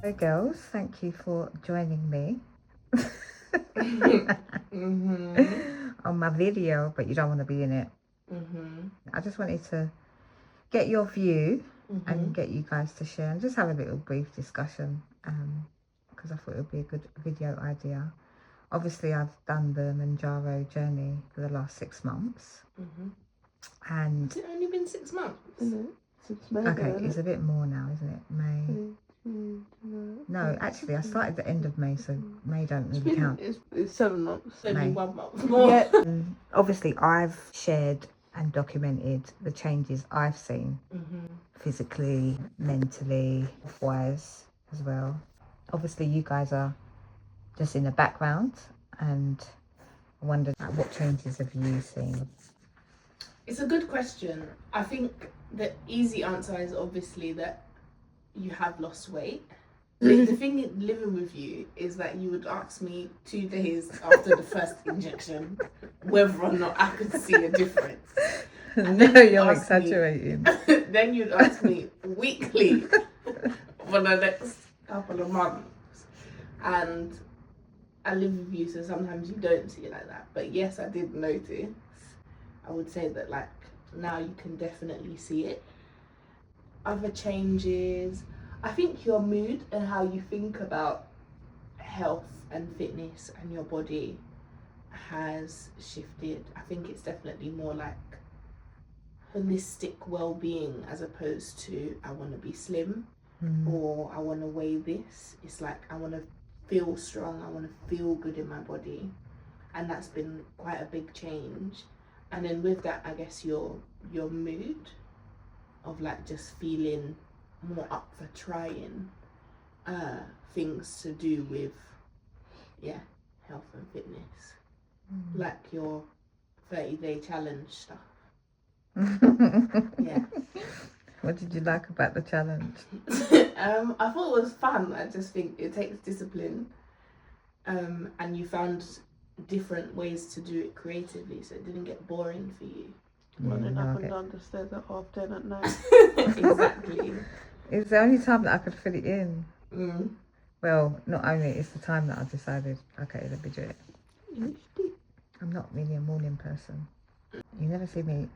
Hey girls, thank you for joining me on my video, but you don't want to be in it. I just wanted to get your view and get you guys to share and just have a little brief discussion because I thought it would be a good video idea. Obviously, I've done the Mounjaro journey for the last 6 months. And has it only been 6 months? Since May, okay, it's a bit more now, isn't it? May. No, actually, I started the end of May, so May don't really count. It's 7 months. Only May. 1 month more. Yeah. Obviously, I've shared and documented the changes I've seen physically, mentally, health-wise as well. Obviously, you guys are just in the background, and I wondered what changes have you seen? It's a good question. I think the easy answer is obviously that you have lost weight. The thing living with you is that you would ask me 2 days after the first injection whether or not I could see a difference. And No, then you're ask me- exaggerating. Then you'd ask me weekly for the next couple of months. And I live with you, so sometimes you don't see it like that. But yes, I did notice. I would say that like now you can definitely see it. Other changes, I think your mood and how you think about health and fitness and your body has shifted. I think it's definitely more like holistic well-being as opposed to I want to be slim or I want to weigh this. It's like I want to feel strong, I want to feel good in my body, and that's been quite a big change. And then with that, I guess your mood of like just feeling more up for trying things to do with health and fitness, like your 30-day challenge stuff. Yeah. What did you like about the challenge? I thought it was fun. I just think it takes discipline, and you found different ways to do it creatively, so it didn't get boring for you. Running up and down the stairs at 10:30 at night. Exactly. It's the only time that I could fit it in. Well, not only, it's the time that I decided, okay, let me do it. I'm not really a morning person. You never see me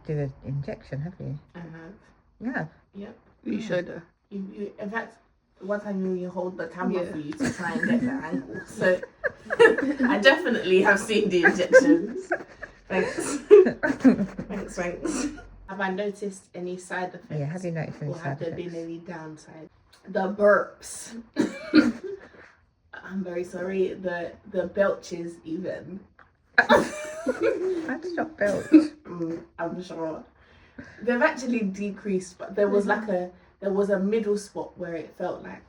do an injection, have you? I have. Yeah. Yep. You showed her. You in fact, one time you hold the camera for you to try and get the angle. So I definitely have seen the injections. Thanks. Thanks. Have I noticed any side effects? Yeah, have you noticed any or side have there effects? been any downside? The burps. I'm very sorry. The belches even. I did not belch. I'm sure. They've actually decreased, but there was like there was a middle spot where it felt like,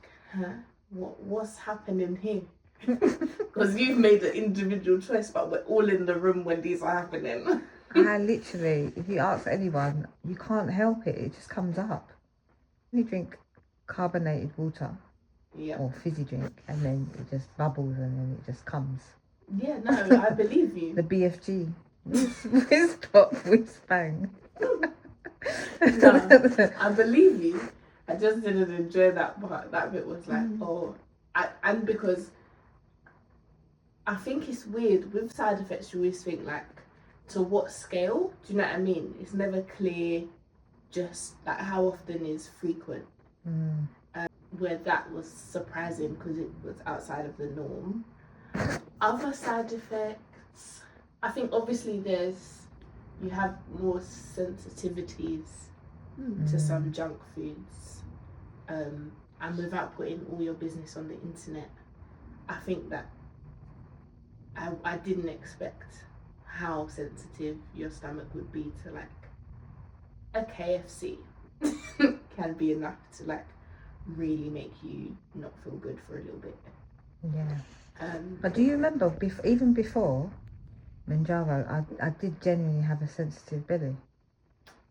what's happening here? Because you've made an individual choice, but we're all in the room when these are happening. I literally, if you ask anyone, you can't help it. It just comes up. You drink carbonated water or fizzy drink, and then it just bubbles and then it just comes. Yeah, no, I believe you. The BFG. Whiz pop, whiz bang. No, I believe you. I just didn't enjoy that part. That bit was like, and because I think it's weird with side effects, you always think like, to what scale? Do you know what I mean? It's never clear just like how often is frequent. Where that was surprising because it was outside of the norm. Other side effects, I think obviously you have more sensitivities to some junk foods, and without putting all your business on the internet, I think that I didn't expect how sensitive your stomach would be to like a KFC can be enough to like really make you not feel good for a little bit. Yeah. But do you remember, even before Mounjaro, I did genuinely have a sensitive belly.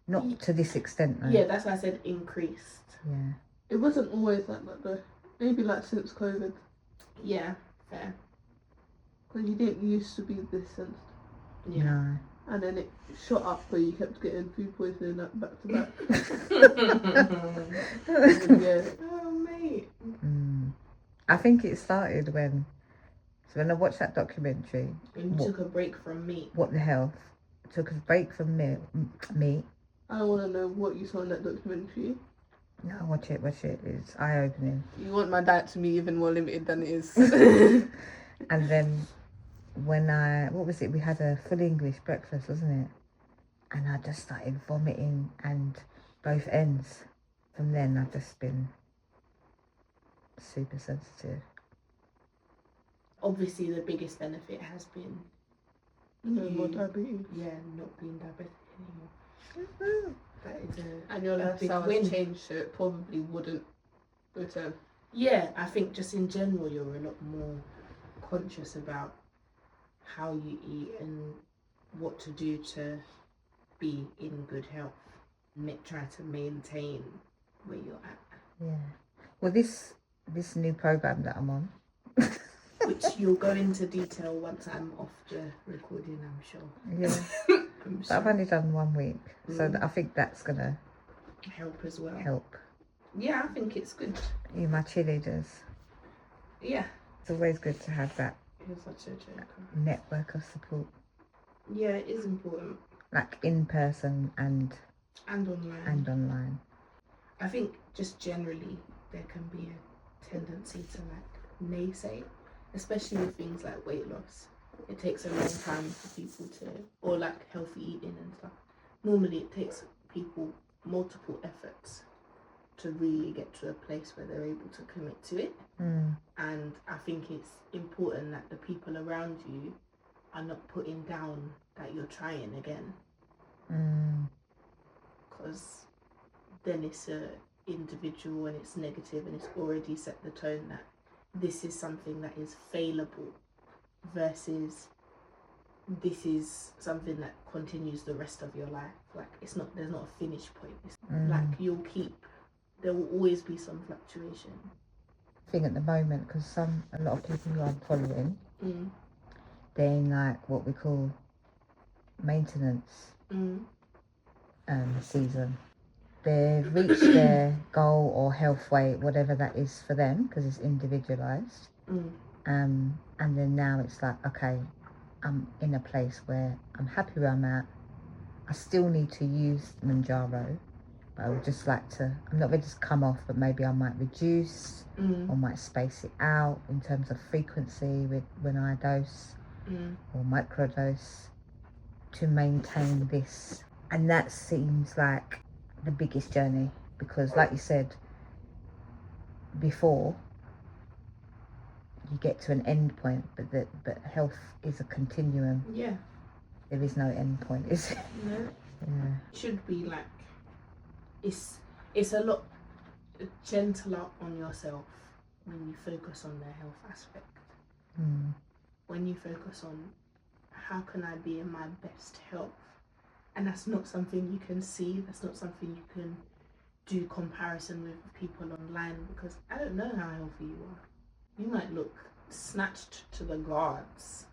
Not to this extent, though. Yeah, that's why I said increased. Yeah. It wasn't always like that though. Maybe like since COVID. Yeah, fair. Because you didn't used to be this sensitive. Yeah. No. and then it shot up where you kept getting food poisoning back to back. Yeah. Oh, mate. I think it started when I watched that documentary. You took a break from meat. What the health? Took a break from meat. I want to know what you saw in that documentary. No, watch it. It's eye-opening. You want my diet to be even more limited than it is. And then when what was it? We had a full English breakfast, wasn't it? And I just started vomiting and both ends. From then, I've just been super sensitive. Obviously, the biggest benefit has been No more diabetes. Yeah, not being diabetic anymore. That is And your lifestyle win. has changed, so it probably wouldn't return. Yeah, I think just in general, you're a lot more conscious about how you eat and what to do to be in good health. Try to maintain where you're at. Yeah. Well, this new program that I'm on, which you'll go into detail once I'm off the recording, I'm sure. Yeah. I'm But I've only done 1 week, so I think that's gonna help as well. Help. Yeah, I think it's good. You, my cheerleaders. Yeah. It's always good to have that You're such a joker. network of support. Yeah, it is important. Like in person and online. I think just generally there can be a tendency to like naysay, especially with things like weight loss. It takes a long time for people to, or like healthy eating and stuff. Normally it takes people multiple efforts to really get to a place where they're able to commit to it. And I think it's important that the people around you are not putting down that you're trying again. Because then it's a individual and it's negative and it's already set the tone that this is something that is failable versus this is something that continues the rest of your life. Like there's not a finish point. It's like there will always be some fluctuation. Thing at the moment, because a lot of people who I'm following, they're in like what we call maintenance season. They've reached their goal or health weight, whatever that is for them, because it's individualized. And then now it's like, okay, I'm in a place where I'm happy where I'm at. I still need to use Mounjaro, but I would just like to, I'm not ready to come off, but maybe I might reduce or might space it out in terms of frequency with when I dose or microdose to maintain this. And that seems like the biggest journey, because like you said before, you get to an end point, but health is a continuum. Yeah. There is no end point, is it? No. Yeah. It should be like it's a lot gentler on yourself when you focus on the health aspect. When you focus on how can I be in my best health, and that's not something you can see, that's not something you can do comparison with people online, because I don't know how healthy you are. You might look snatched to the gods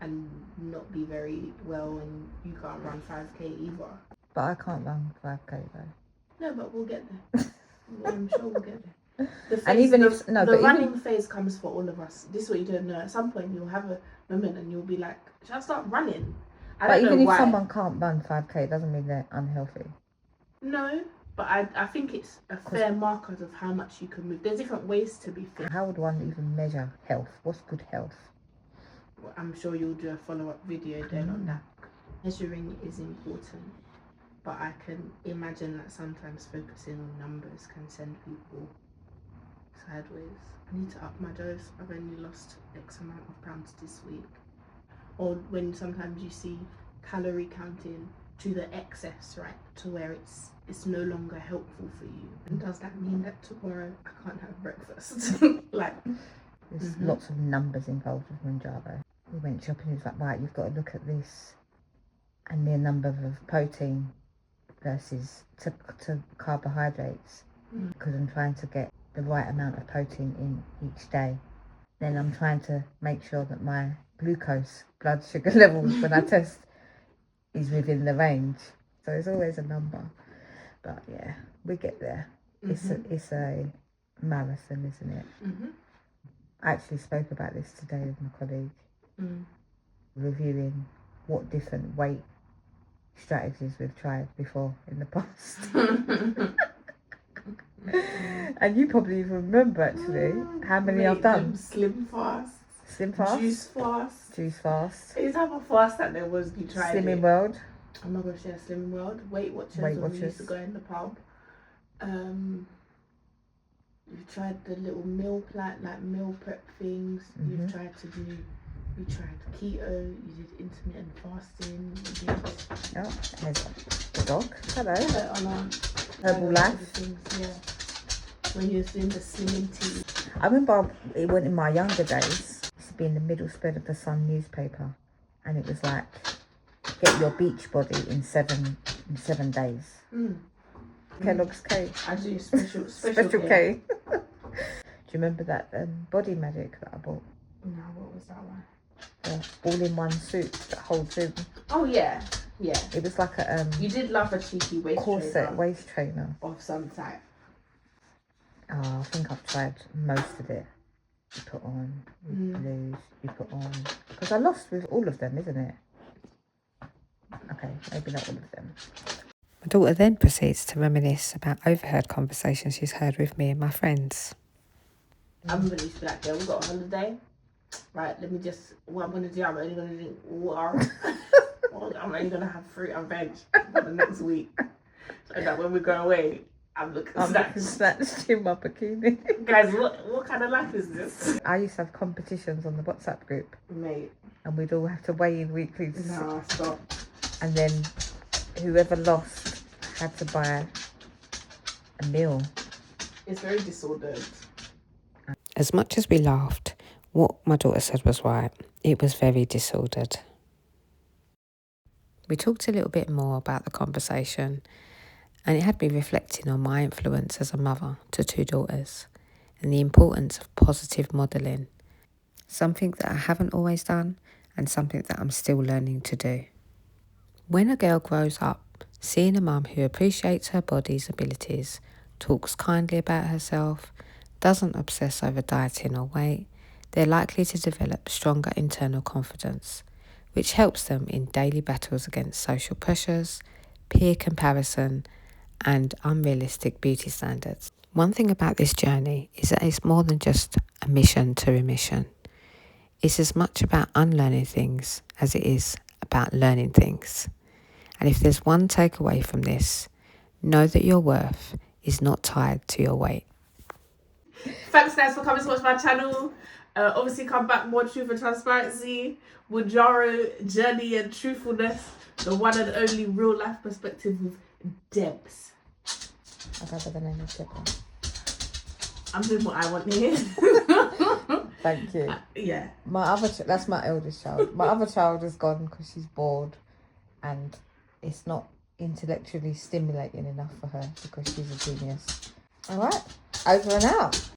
and not be very well, and you can't run 5k either. But I can't run 5k though. No, but we'll get there. I'm sure we'll get there. The running phase comes for all of us. This is what you don't know. At some point you'll have a moment and you'll be like, should I start running? But even if someone can't run 5k, it doesn't mean they're unhealthy. No, but I think it's a fair marker of how much you can move. There's different ways to be fit. How would one even measure health? What's good health? Well, I'm sure you'll do a follow-up video then on that. Measuring is important, but I can imagine that sometimes focusing on numbers can send people sideways. I need to up my dose. I've only lost X amount of pounds this week. Or when sometimes you see calorie counting to the excess, right, to where it's no longer helpful for you. And does that mean that tomorrow I can't have breakfast? Like, there's lots of numbers involved with Mounjaro. We went shopping, he was like, right, you've got to look at this and the number of protein versus to carbohydrates, because I'm trying to get the right amount of protein in each day. Then I'm trying to make sure that my glucose blood sugar levels when I test is within the range. So it's always a number. But yeah, we get there. It's a marathon, isn't it? I actually spoke about this today with my colleague, reviewing what different weight strategies we've tried before in the past. And you probably even remember actually how many I've done. Slim fast. Slim fast. Juice fast. Juice fast. Any type of fast that there was, you tried Slimming it. World. Oh my gosh, yeah, Slimming World. Weight Watchers. Weight when we used Watchers. to go in the pub. You've tried the little meal prep things. You tried keto. You did intermittent fasting. You did Oh, there's the dog. Hello. Herbal Life. Things, yeah. When you was doing the slimming tea. I remember it went in my younger days. It used to be in the middle spread of the Sun newspaper, and it was like, get your beach body in seven days. Kellogg's K. I do special K. Do you remember that Body Magic that I bought? No, what was that one? The all-in-one suit that holds in. Oh yeah. It was like a You did love a cheeky corset waist trainer of some type. Oh, I think I've tried most of it. You put on, you lose, you put on. Because I lost with all of them, isn't it? Okay, maybe not all of them. My daughter then proceeds to reminisce about overheard conversations she's heard with me and my friends. I'm really used to be like, yeah, we got a holiday. Right, what I'm going to do, I'm only going to drink water. I'm only going to have fruit and veg for the next week. So that when we go away, I'm looking snatched in my bikini. Guys, what kind of life is this? I used to have competitions on the WhatsApp group. Mate. And we'd all have to weigh in weekly. No, stop. And then whoever lost had to buy a meal. It's very disordered. As much as we laughed, what my daughter said was right. It was very disordered. We talked a little bit more about the conversation, and it had me reflecting on my influence as a mother to 2 daughters and the importance of positive modelling, something that I haven't always done and something that I'm still learning to do. When a girl grows up, seeing a mum who appreciates her body's abilities, talks kindly about herself, doesn't obsess over dieting or weight, they're likely to develop stronger internal confidence, which helps them in daily battles against social pressures, peer comparison, and unrealistic beauty standards. One thing about this journey is that it's more than just a mission to remission. It's as much about unlearning things as it is about learning things. And if there's one takeaway from this, know that your worth is not tied to your weight. Thanks guys for coming to watch my channel. Obviously come back, more truth and transparency, Mounjaro journey and truthfulness, the one and only real life perspective with Debs. I'd rather the name of Deborah. I'm doing what I want here. Thank you. Yeah. That's my eldest child. My other child is gone because she's bored and it's not intellectually stimulating enough for her because she's a genius. All right, over and out.